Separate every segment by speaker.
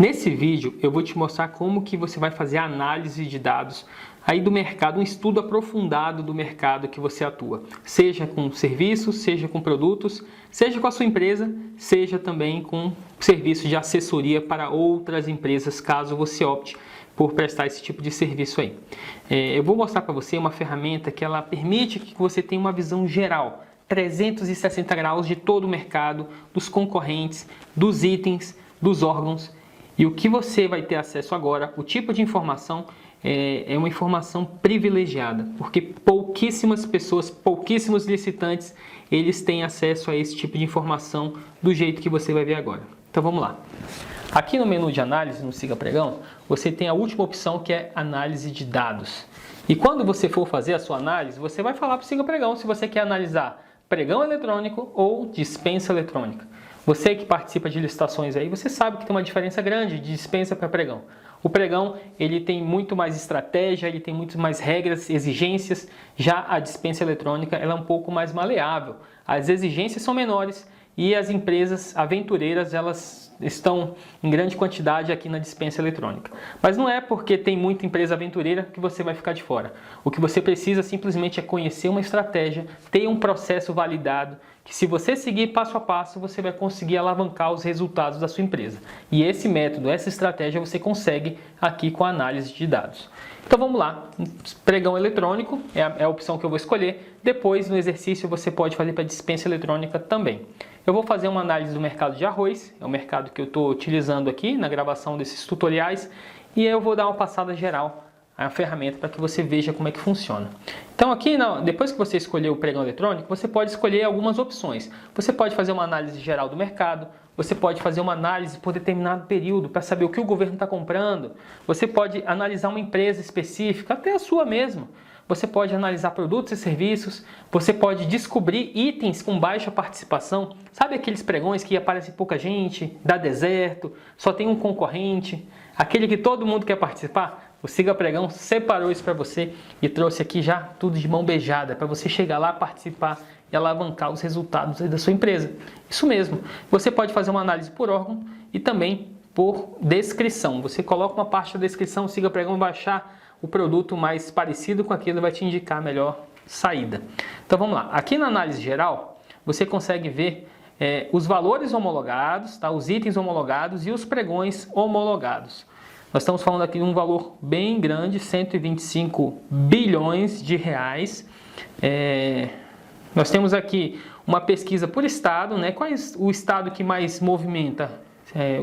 Speaker 1: Nesse vídeo eu vou te mostrar como que você vai fazer a análise de dados aí do mercado, um estudo aprofundado do mercado que você atua, seja com serviços, seja com produtos, seja com a sua empresa, seja também com serviço de assessoria para outras empresas, caso você opte por prestar esse tipo de serviço aí. Eu vou mostrar para você uma ferramenta que ela permite que você tenha uma visão geral, 360 graus de todo o mercado, dos concorrentes, dos itens, dos órgãos. E o que você vai ter acesso agora, o tipo de informação, é uma informação privilegiada, porque pouquíssimas pessoas, pouquíssimos licitantes, eles têm acesso a esse tipo de informação do jeito que você vai ver agora. Então vamos lá. Aqui no menu de análise, no Siga Pregão, você tem a última opção que é análise de dados. E quando você for fazer a sua análise, você vai falar para o Siga Pregão se você quer analisar pregão eletrônico ou dispensa eletrônica. Você que participa de licitações aí, você sabe que tem uma diferença grande de dispensa para pregão. O pregão, ele tem muito mais estratégia, ele tem muito mais regras, exigências. Já a dispensa eletrônica, ela é um pouco mais maleável. As exigências são menores e as empresas aventureiras, elas estão em grande quantidade aqui na dispensa eletrônica. Mas não é porque tem muita empresa aventureira que você vai ficar de fora. O que você precisa simplesmente é conhecer uma estratégia, ter um processo validado, que se você seguir passo a passo, você vai conseguir alavancar os resultados da sua empresa. E esse método, essa estratégia você consegue aqui com a análise de dados. Então vamos lá, pregão eletrônico é a opção que eu vou escolher. Depois no exercício você pode fazer para dispensa eletrônica também. Eu vou fazer uma análise do mercado de arroz, é o mercado que eu estou utilizando aqui na gravação desses tutoriais. E eu vou dar uma passada geral a ferramenta para que você veja como é que funciona. Então aqui, depois que você escolher o pregão eletrônico, você pode escolher algumas opções. Você pode fazer uma análise geral do mercado, você pode fazer uma análise por determinado período para saber o que o governo está comprando, você pode analisar uma empresa específica, até a sua mesmo. Você pode analisar produtos e serviços, você pode descobrir itens com baixa participação. Sabe aqueles pregões que aparece pouca gente, dá deserto, só tem um concorrente, aquele que todo mundo quer participar? O Siga Pregão separou isso para você e trouxe aqui já tudo de mão beijada, para você chegar lá, participar e alavancar os resultados da sua empresa. Isso mesmo, você pode fazer uma análise por órgão e também por descrição. Você coloca uma parte da descrição, o Siga Pregão vai achar o produto mais parecido com aquilo e vai te indicar a melhor saída. Então vamos lá, aqui na análise geral, você consegue ver os valores homologados, tá? Os itens homologados e os pregões homologados. Nós estamos falando aqui de um valor bem grande, 125 bilhões de reais. Nós temos aqui uma pesquisa por estado, né? Qual é o estado que mais movimenta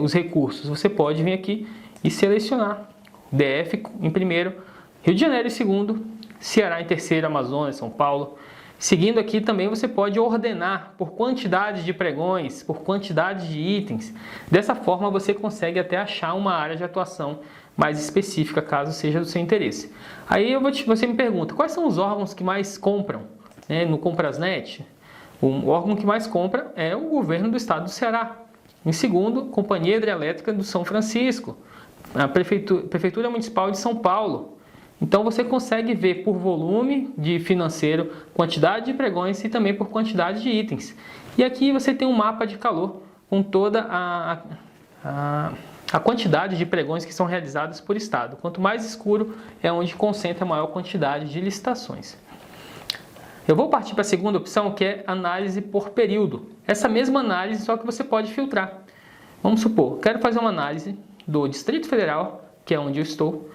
Speaker 1: os recursos? Você pode vir aqui e selecionar DF em primeiro, Rio de Janeiro em segundo, Ceará em terceiro, Amazonas, São Paulo. Seguindo aqui também você pode ordenar por quantidade de pregões, por quantidade de itens. Dessa forma você consegue até achar uma área de atuação mais específica, caso seja do seu interesse. Aí você me pergunta, quais são os órgãos que mais compram? No Comprasnet, o órgão que mais compra é o governo do estado do Ceará. Em segundo, Companhia Hidrelétrica do São Francisco, a Prefeitura Municipal de São Paulo. Então você consegue ver por volume de financeiro, quantidade de pregões e também por quantidade de itens. E aqui você tem um mapa de calor com toda a quantidade de pregões que são realizados por estado. Quanto mais escuro é onde concentra a maior quantidade de licitações. Eu vou partir para a segunda opção, que é análise por período. Essa mesma análise, só que você pode filtrar. Vamos supor, quero fazer uma análise do Distrito Federal, que é onde eu estou,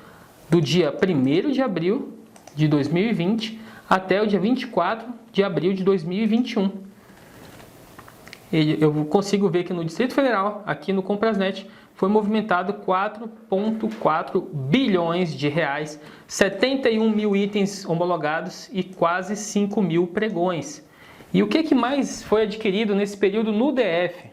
Speaker 1: do dia 1º de abril de 2020 até o dia 24 de abril de 2021. Eu consigo ver que no Distrito Federal, aqui no Comprasnet, foi movimentado 4,4 bilhões de reais, 71 mil itens homologados e quase 5 mil pregões. E o que mais foi adquirido nesse período no DF?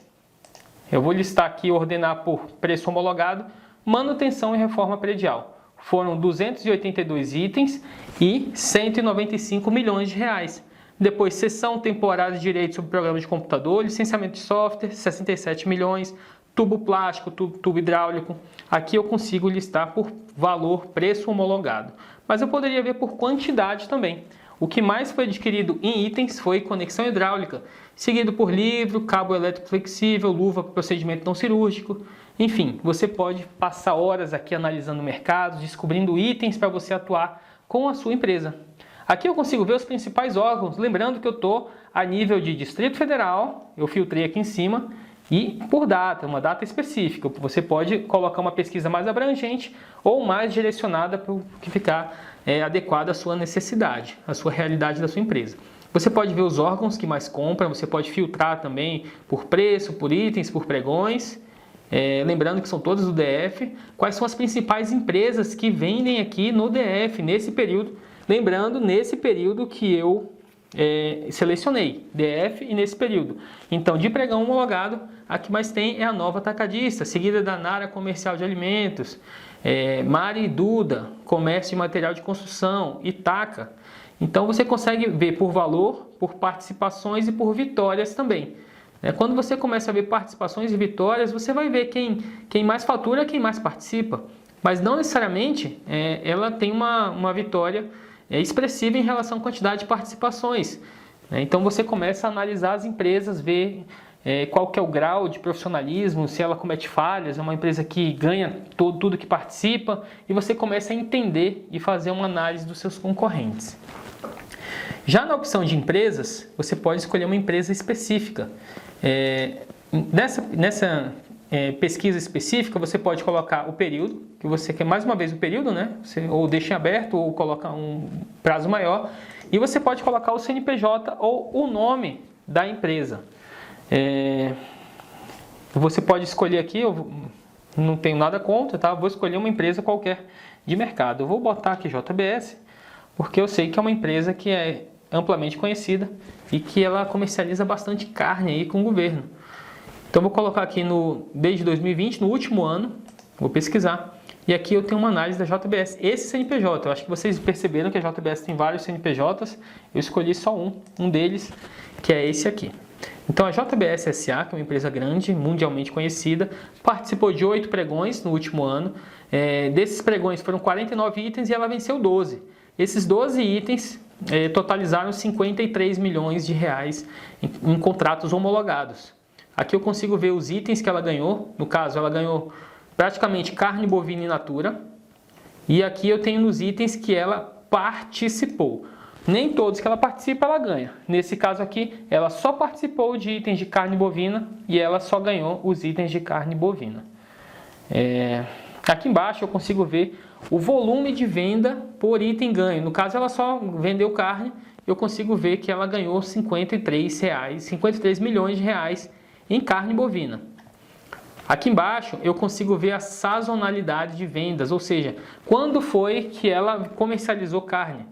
Speaker 1: Eu vou listar aqui, ordenar por preço homologado, manutenção e reforma predial. Foram 282 itens e 195 milhões de reais. Depois, cessão temporária de direitos sobre programas de computador, licenciamento de software, 67 milhões, tubo plástico, tubo hidráulico. Aqui eu consigo listar por valor, preço homologado. Mas eu poderia ver por quantidade também. O que mais foi adquirido em itens foi conexão hidráulica, seguido por livro, cabo elétrico flexível, luva para procedimento não cirúrgico, Enfim, você pode passar horas aqui analisando o mercado, descobrindo itens para você atuar com a sua empresa. Aqui eu consigo ver os principais órgãos, lembrando que eu estou a nível de Distrito Federal, eu filtrei aqui em cima, e por data, uma data específica. Você pode colocar uma pesquisa mais abrangente ou mais direcionada para o que ficar adequado à sua necessidade, à sua realidade da sua empresa. Você pode ver os órgãos que mais compram, você pode filtrar também por preço, por itens, por pregões. Lembrando que são todos do DF. Quais são as principais empresas que vendem aqui no DF nesse período? Lembrando, nesse período que eu selecionei, DF e nesse período. Então, de pregão homologado, a que mais tem é a Nova Atacadista, seguida da Nara Comercial de Alimentos, Mari Duda, Comércio de Material de Construção, Itaca. Então, você consegue ver por valor, por participações e por vitórias também. Quando você começa a ver participações e vitórias, você vai ver quem mais fatura, quem mais participa. Mas não necessariamente ela tem uma vitória expressiva em relação à quantidade de participações. Então você começa a analisar as empresas, ver qual que é o grau de profissionalismo, se ela comete falhas, é uma empresa que ganha tudo que participa, e você começa a entender e fazer uma análise dos seus concorrentes. Já na opção de empresas, você pode escolher uma empresa específica. Nessa pesquisa específica, você pode colocar o período, que você quer, mais uma vez o período, né? Ou deixa em aberto, ou coloca um prazo maior. E você pode colocar o CNPJ ou o nome da empresa. Você pode escolher aqui, eu não tenho nada contra, tá? Vou escolher uma empresa qualquer de mercado. Eu vou botar aqui JBS, porque eu sei que é uma empresa que é amplamente conhecida e que ela comercializa bastante carne aí com o governo. Então vou colocar aqui desde 2020, no último ano, vou pesquisar, e aqui eu tenho uma análise da JBS. Esse CNPJ, eu acho que vocês perceberam que a JBS tem vários CNPJs, eu escolhi só um deles, que é esse aqui. Então a JBS SA, que é uma empresa grande, mundialmente conhecida, participou de 8 pregões no último ano. Desses pregões foram 49 itens e ela venceu 12. Esses 12 itens totalizaram 53 milhões de reais em contratos homologados. Aqui eu consigo ver os itens que ela ganhou. No caso, ela ganhou praticamente carne bovina in natura. E aqui eu tenho nos itens que ela participou. Nem todos que ela participa, ela ganha. Nesse caso aqui, ela só participou de itens de carne bovina e ela só ganhou os itens de carne bovina. Aqui embaixo eu consigo ver o volume de venda por item ganho. No caso, ela só vendeu carne, eu consigo ver que ela ganhou 53 milhões de reais em carne bovina. Aqui embaixo eu consigo ver a sazonalidade de vendas, ou seja, quando foi que ela comercializou carne.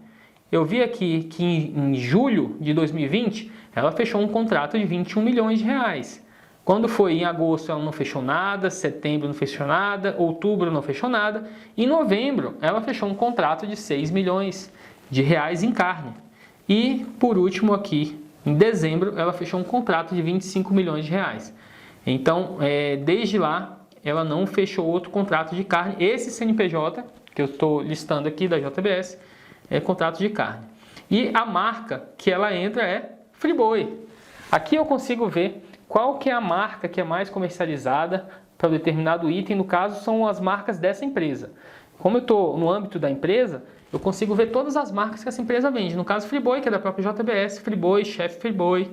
Speaker 1: Eu vi aqui que em julho de 2020 ela fechou um contrato de 21 milhões de reais. Quando foi em agosto ela não fechou nada, setembro não fechou nada, outubro não fechou nada. Em novembro ela fechou um contrato de 6 milhões de reais em carne. E por último aqui, em dezembro, ela fechou um contrato de 25 milhões de reais. Então, desde lá, ela não fechou outro contrato de carne. Esse CNPJ, que eu estou listando aqui da JBS, é contrato de carne. E a marca que ela entra é Friboi. Aqui eu consigo ver qual que é a marca que é mais comercializada para um determinado item. No caso, são as marcas dessa empresa. Como eu estou no âmbito da empresa, eu consigo ver todas as marcas que essa empresa vende. No caso, Friboi, que é da própria JBS, Friboi, Chef Friboi.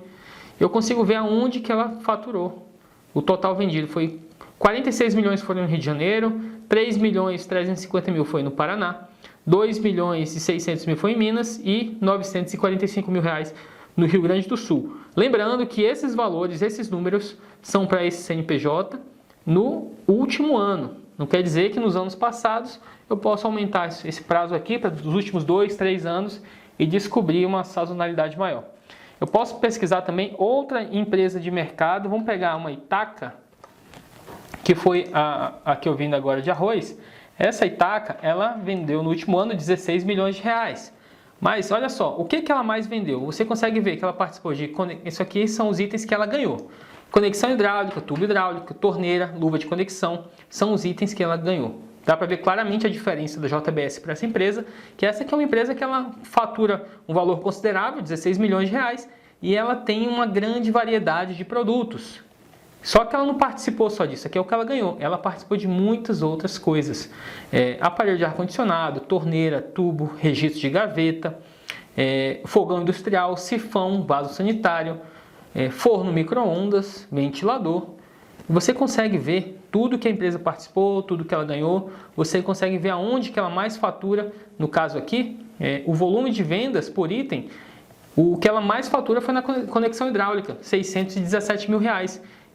Speaker 1: Eu consigo ver aonde que ela faturou. O total vendido foi 46 milhões foram no Rio de Janeiro, 3 milhões 350 mil foi no Paraná, 2 milhões e 600 mil foi em Minas e 945 mil reais no Rio Grande do Sul. Lembrando que esses valores, esses números, são para esse CNPJ no último ano. Não quer dizer que nos anos passados eu possa aumentar esse prazo aqui para os últimos 2, 3 anos e descobrir uma sazonalidade maior. Eu posso pesquisar também outra empresa de mercado. Vamos pegar uma Itaca, que foi a que eu vendo agora de arroz. Essa Itaca, ela vendeu no último ano 16 milhões de reais. Mas olha só, o que ela mais vendeu? Você consegue ver que ela participou de... Isso aqui são os itens que ela ganhou. Conexão hidráulica, tubo hidráulico, torneira, luva de conexão. São os itens que ela ganhou. Dá para ver claramente a diferença da JBS para essa empresa, que essa aqui é uma empresa que ela fatura um valor considerável, 16 milhões de reais, e ela tem uma grande variedade de produtos. Só que ela não participou só disso, aqui é o que ela ganhou. Ela participou de muitas outras coisas. Aparelho de ar-condicionado, torneira, tubo, registro de gaveta, fogão industrial, sifão, vaso sanitário, forno micro-ondas, ventilador. Você consegue ver tudo que a empresa participou, tudo que ela ganhou. Você consegue ver aonde que ela mais fatura. No caso aqui, o volume de vendas por item, o que ela mais fatura foi na conexão hidráulica, R$617 mil.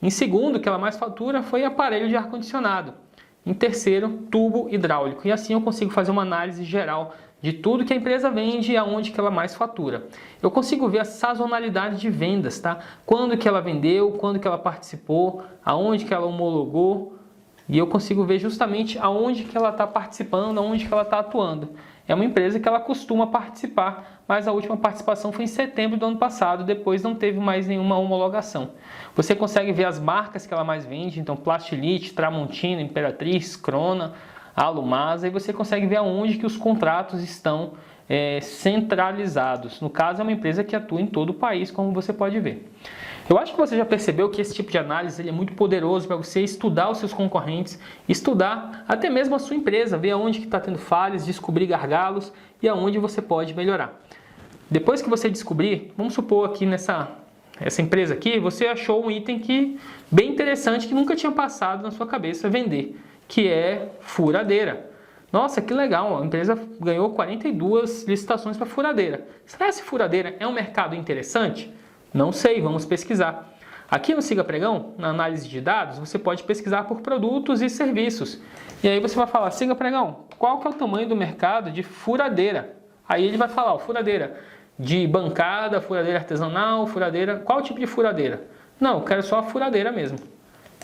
Speaker 1: Em segundo, o que ela mais fatura foi aparelho de ar-condicionado. Em terceiro, tubo hidráulico. E assim eu consigo fazer uma análise geral de tudo que a empresa vende e aonde que ela mais fatura. Eu consigo ver a sazonalidade de vendas, tá? Quando que ela vendeu, quando que ela participou, aonde que ela homologou. E eu consigo ver justamente aonde que ela está participando, aonde que ela está atuando. É uma empresa que ela costuma participar, mas a última participação foi em setembro do ano passado, depois não teve mais nenhuma homologação. Você consegue ver as marcas que ela mais vende, então Plastilite, Tramontina, Imperatriz, Crona, Alumasa, e você consegue ver aonde que os contratos estão centralizados. No caso, é uma empresa que atua em todo o país, como você pode ver. Eu acho que você já percebeu que esse tipo de análise ele é muito poderoso para você estudar os seus concorrentes, estudar até mesmo a sua empresa, ver aonde que está tendo falhas, descobrir gargalos e aonde você pode melhorar. Depois que você descobrir, vamos supor aqui essa empresa aqui, você achou um item bem interessante que nunca tinha passado na sua cabeça vender, que é furadeira. Nossa, que legal, a empresa ganhou 42 licitações para furadeira. Será que essa furadeira é um mercado interessante? Não sei, vamos pesquisar. Aqui no Siga Pregão, na análise de dados, você pode pesquisar por produtos e serviços. E aí você vai falar, Siga Pregão, qual que é o tamanho do mercado de furadeira? Aí ele vai falar, furadeira de bancada, furadeira artesanal, furadeira... Qual tipo de furadeira? Não, eu quero só a furadeira mesmo.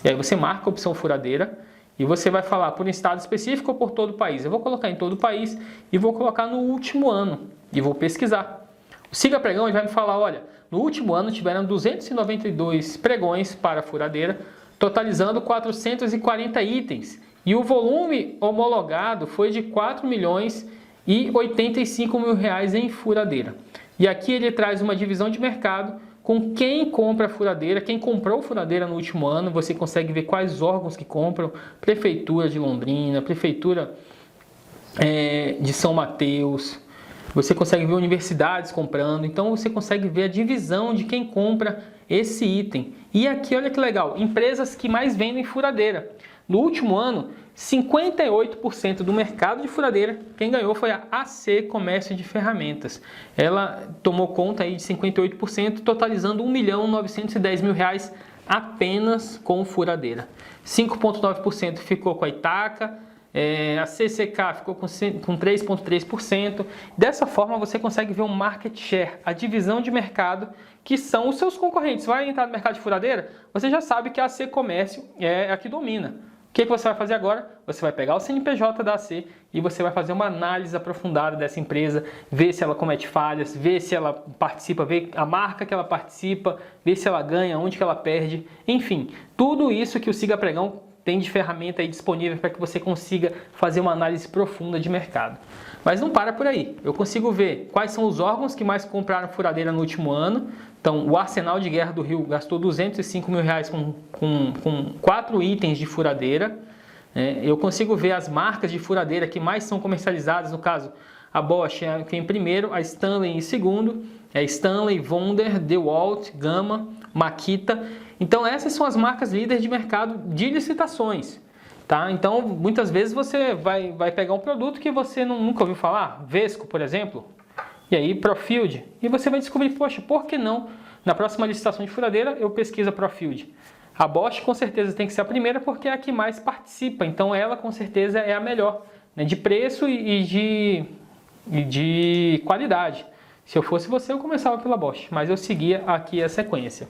Speaker 1: E aí você marca a opção furadeira e você vai falar por um estado específico ou por todo o país. Eu vou colocar em todo o país e vou colocar no último ano e vou pesquisar. O Siga Pregão ele vai me falar, olha, no último ano tiveram 292 pregões para furadeira, totalizando 440 itens. E o volume homologado foi de R$4.085.000 em furadeira. E aqui ele traz uma divisão de mercado com quem compra furadeira, quem comprou furadeira no último ano. Você consegue ver quais órgãos que compram, Prefeitura de Londrina, Prefeitura de São Mateus. Você consegue ver universidades comprando, então você consegue ver a divisão de quem compra esse item. E aqui, olha que legal, empresas que mais vendem furadeira. No último ano, 58% do mercado de furadeira, quem ganhou foi a AC Comércio de Ferramentas. Ela tomou conta aí de 58%, totalizando R$1.910.000 apenas com furadeira. 5,9% ficou com a Itaca, a CCK ficou com 3,3%. Dessa forma você consegue ver o market share, a divisão de mercado que são os seus concorrentes. Vai entrar no mercado de furadeira, você já sabe que a AC Comércio é a que domina. O que você vai fazer agora? Você vai pegar o CNPJ da AC e você vai fazer uma análise aprofundada dessa empresa, ver se ela comete falhas, ver se ela participa, ver a marca que ela participa, ver se ela ganha, onde que ela perde, enfim, tudo isso que o Siga Pregão tem de ferramenta aí disponível para que você consiga fazer uma análise profunda de mercado. Mas não para por aí. Eu consigo ver quais são os órgãos que mais compraram furadeira no último ano. Então, o Arsenal de Guerra do Rio gastou R$205.000 com 4 itens de furadeira. Eu consigo ver as marcas de furadeira que mais são comercializadas. No caso, a Bosch em primeiro, a Stanley em segundo, Stanley, Wonder, DeWalt, Gama, Makita. Então essas são as marcas líderes de mercado de licitações, tá? Então muitas vezes você vai pegar um produto que você nunca ouviu falar, Vesco, por exemplo, e aí Profield, e você vai descobrir, poxa, por que não? Na próxima licitação de furadeira eu pesquiso a Profield. A Bosch com certeza tem que ser a primeira porque é a que mais participa, então ela com certeza é a melhor, né? De preço e de qualidade. Se eu fosse você, eu começava pela Bosch, mas eu seguia aqui a sequência.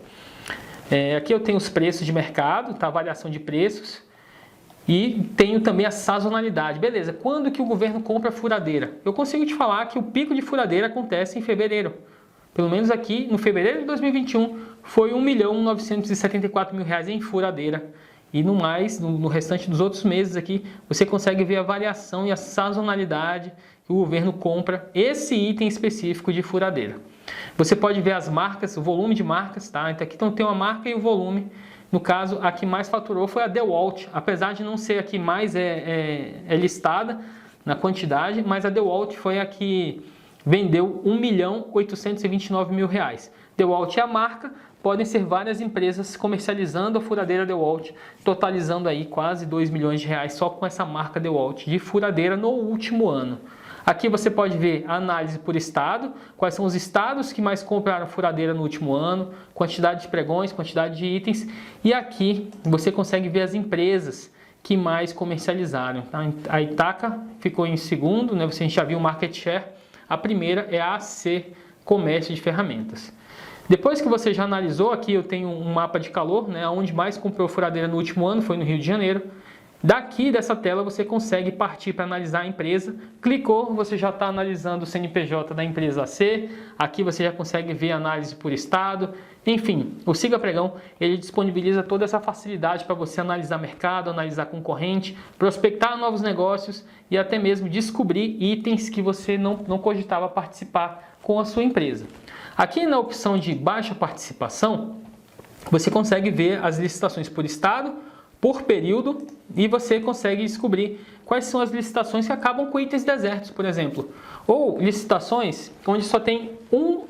Speaker 1: Aqui eu tenho os preços de mercado, tá? A variação de preços. E tenho também a sazonalidade. Beleza, quando que o governo compra furadeira? Eu consigo te falar que o pico de furadeira acontece em fevereiro. Pelo menos aqui, no fevereiro de 2021, foi R$1.974.000 em furadeira. E no mais, no restante dos outros meses aqui, você consegue ver a variação e a sazonalidade que o governo compra esse item específico de furadeira. Você pode ver as marcas, o volume de marcas, tá? Então aqui tem uma marca e o volume No caso, a que mais faturou foi a DeWalt, apesar de não ser a que mais listada na quantidade, mas a DeWalt foi a que vendeu R$ 1.829.000. DeWalt é a marca, podem ser várias empresas comercializando a furadeira DeWalt, totalizando aí quase R$ 2 milhões só com essa marca DeWalt de furadeira no último ano. Aqui você pode ver a análise por estado, quais são os estados que mais compraram furadeira no último ano, quantidade de pregões, quantidade de itens, e aqui você consegue ver as empresas que mais comercializaram. A Itaca ficou em segundo, né? Você já viu o market share. A primeira é a AC Comércio de Ferramentas. Depois que você já analisou, aqui eu tenho um mapa de calor, né? Onde mais comprou furadeira no último ano foi no Rio de Janeiro. Daqui dessa tela você consegue partir para analisar a empresa. Clicou, você já está analisando o CNPJ da empresa AC. Aqui você já consegue ver a análise por estado. Enfim, o Siga Pregão, ele disponibiliza toda essa facilidade para você analisar mercado, analisar concorrente, prospectar novos negócios e até mesmo descobrir itens que você não cogitava participar com a sua empresa. Aqui na opção de baixa participação, você consegue ver as licitações por estado, por período, e você consegue descobrir quais são as licitações que acabam com itens desertos, por exemplo. Ou licitações onde só tem um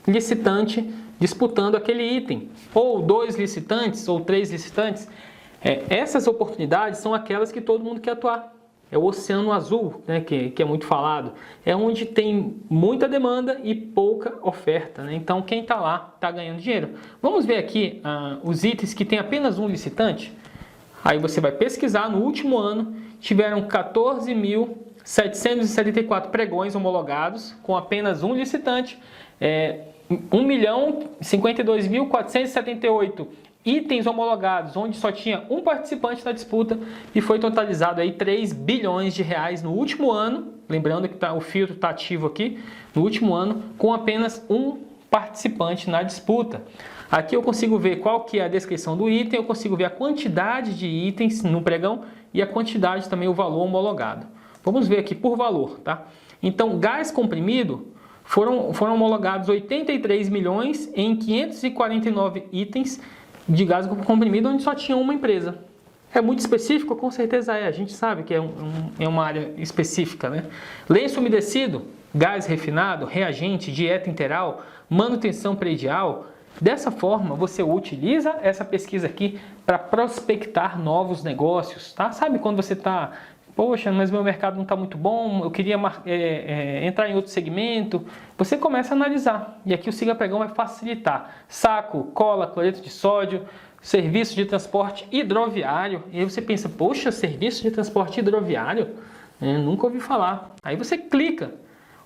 Speaker 1: licitante disputando aquele item, ou 2 licitantes, ou 3 licitantes. Essas oportunidades são aquelas que todo mundo quer atuar. É o oceano azul, né, que é muito falado. É onde tem muita demanda e pouca oferta, né? Então quem está lá está ganhando dinheiro. Vamos ver aqui os itens que tem apenas um licitante. Aí você vai pesquisar, no último ano tiveram 14.774 pregões homologados com apenas um licitante, 1.052.478 itens homologados, onde só tinha um participante na disputa, e foi totalizado aí 3 bilhões de reais no último ano, lembrando que o filtro está ativo aqui, no último ano, com apenas um participante na disputa. Aqui eu consigo ver qual que é a descrição do item, eu consigo ver a quantidade de itens no pregão e a quantidade também, o valor homologado. Vamos ver aqui por valor, tá? Então, gás comprimido, foram homologados 83 milhões em 549 itens de gás comprimido, onde só tinha uma empresa. É muito específico? Com certeza é, a gente sabe que é uma área específica, né? Lenço umedecido, gás refinado, reagente, dieta interal, manutenção predial. Dessa forma, você utiliza essa pesquisa aqui para prospectar novos negócios, tá? Sabe quando você está, poxa, mas meu mercado não está muito bom, eu queria entrar em outro segmento. Você começa a analisar, e aqui o Siga Pregão vai facilitar. Saco, cola, cloreto de sódio, serviço de transporte hidroviário. E aí você pensa, poxa, serviço de transporte hidroviário? Nunca ouvi falar. Aí você clica.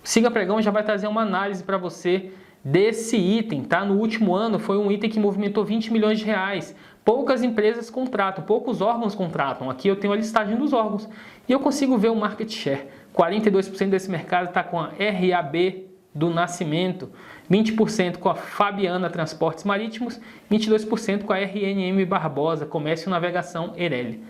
Speaker 1: O Siga Pregão já vai trazer uma análise para você desse item, tá? No último ano foi um item que movimentou 20 milhões de reais. Poucas empresas contratam, poucos órgãos contratam. Aqui eu tenho a listagem dos órgãos e eu consigo ver o market share. 42% desse mercado está com a RAB do Nascimento, 20% com a Fabiana Transportes Marítimos, 22% com a RNM Barbosa, Comércio e Navegação Eireli.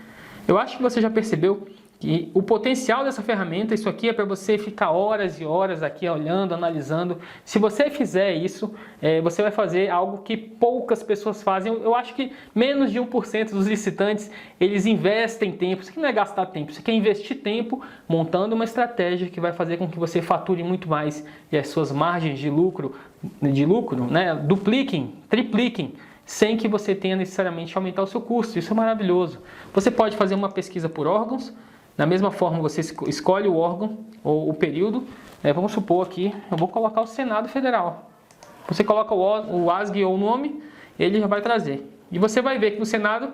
Speaker 1: Eu acho que você já percebeu que o potencial dessa ferramenta, isso aqui é para você ficar horas e horas aqui olhando, analisando. Se você fizer isso, você vai fazer algo que poucas pessoas fazem. Eu acho que menos de 1% dos licitantes, eles investem tempo. Isso aqui não é gastar tempo, isso aqui é investir tempo montando uma estratégia que vai fazer com que você fature muito mais e as suas margens de lucro, né, dupliquem, tripliquem, sem que você tenha necessariamente aumentar o seu custo. Isso é maravilhoso. Você pode fazer uma pesquisa por órgãos. Da mesma forma, você escolhe o órgão ou o período. Vamos supor aqui, eu vou colocar o Senado Federal. Você coloca o ASG ou o nome, ele já vai trazer. E você vai ver que no Senado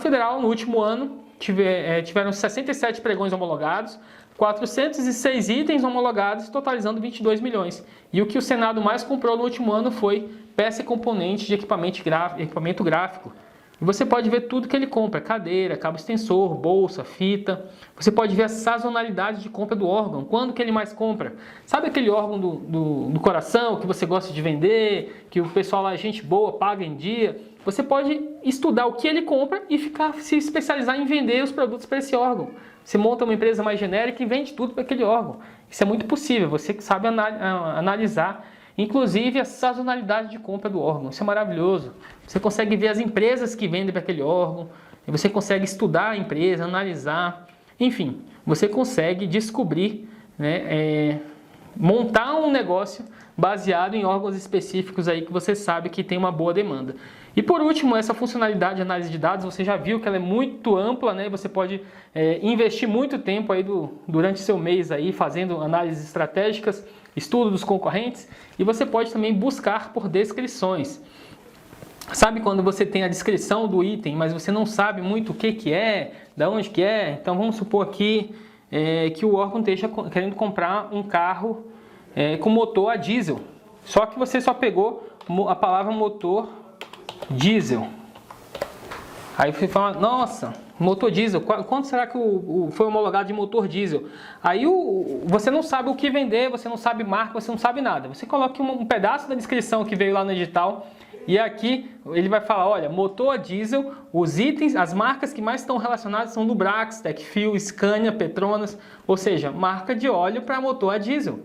Speaker 1: Federal, no último ano, tiveram 67 pregões homologados, 406 itens homologados, totalizando 22 milhões. E o que o Senado mais comprou no último ano foi peça e componente de equipamento gráfico. E você pode ver tudo que ele compra, cadeira, cabo extensor, bolsa, fita. Você pode ver a sazonalidade de compra do órgão, quando que ele mais compra. Sabe aquele órgão do coração que você gosta de vender, que o pessoal lá, gente boa, paga em dia? Você pode estudar o que ele compra e se especializar em vender os produtos para esse órgão. Você monta uma empresa mais genérica e vende tudo para aquele órgão. Isso é muito possível, você que sabe analisar inclusive a sazonalidade de compra do órgão. Isso é maravilhoso. Você consegue ver as empresas que vendem para aquele órgão, você consegue estudar a empresa, analisar, enfim, você consegue descobrir, né, montar um negócio baseado em órgãos específicos aí que você sabe que tem uma boa demanda. E por último, essa funcionalidade de análise de dados, você já viu que ela é muito ampla, né? Você pode investir muito tempo aí durante seu mês aí fazendo análises estratégicas, estudo dos concorrentes, e você pode também buscar por descrições. Sabe quando você tem a descrição do item, mas você não sabe muito o que é, da onde que é? Então vamos supor aqui que o órgão esteja querendo comprar um carro com motor a diesel. Só que você só pegou a palavra motor diesel. Aí você fala, nossa, motor diesel, quanto será que foi homologado de motor diesel? Aí você não sabe o que vender, você não sabe marca, você não sabe nada. Você coloca um pedaço da descrição que veio lá no edital e aqui ele vai falar, olha, motor a diesel, os itens, as marcas que mais estão relacionadas são Lubrax, Tecfil, Scania, Petronas, ou seja, marca de óleo para motor a diesel.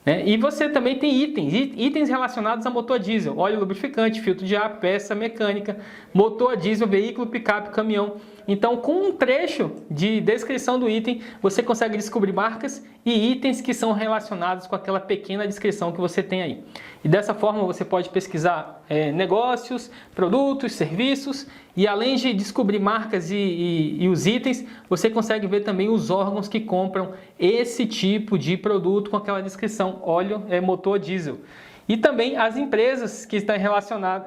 Speaker 1: E você também tem itens relacionados a motor a diesel, óleo lubrificante, filtro de ar, peça mecânica, motor a diesel, veículo, picape, caminhão. Então, com um trecho de descrição do item, você consegue descobrir marcas e itens que são relacionados com aquela pequena descrição que você tem aí. E dessa forma você pode pesquisar negócios, produtos, serviços, e além de descobrir marcas e os itens, você consegue ver também os órgãos que compram esse tipo de produto com aquela descrição, óleo, motor diesel. E também as empresas que estão em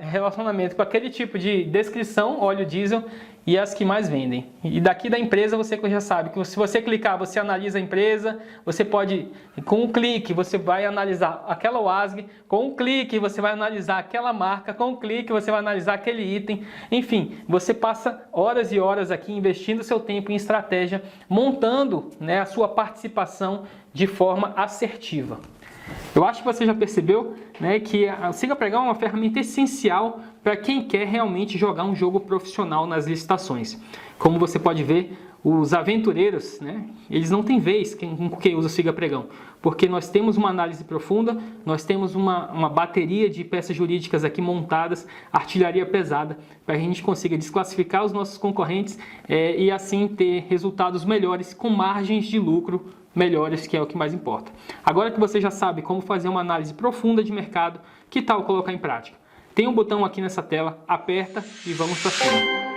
Speaker 1: relacionamento com aquele tipo de descrição, óleo diesel, e as que mais vendem. E daqui da empresa você já sabe que se você clicar, você analisa a empresa, você pode, com um clique, você vai analisar aquela WASG, com um clique você vai analisar aquela marca, com um clique você vai analisar aquele item. Enfim, você passa horas e horas aqui investindo seu tempo em estratégia, montando, né, a sua participação de forma assertiva. Eu acho que você já percebeu, né, que a Siga Pregão é uma ferramenta essencial para quem quer realmente jogar um jogo profissional nas licitações. Como você pode ver, os aventureiros, né, eles não têm vez com quem usa o Siga Pregão, porque nós temos uma análise profunda, nós temos uma bateria de peças jurídicas aqui montadas, artilharia pesada, para que a gente consiga desclassificar os nossos concorrentes e assim ter resultados melhores com margens de lucro melhores, que é o que mais importa. Agora que você já sabe como fazer uma análise profunda de mercado, que tal colocar em prática? Tem um botão aqui nessa tela, aperta e vamos para cima.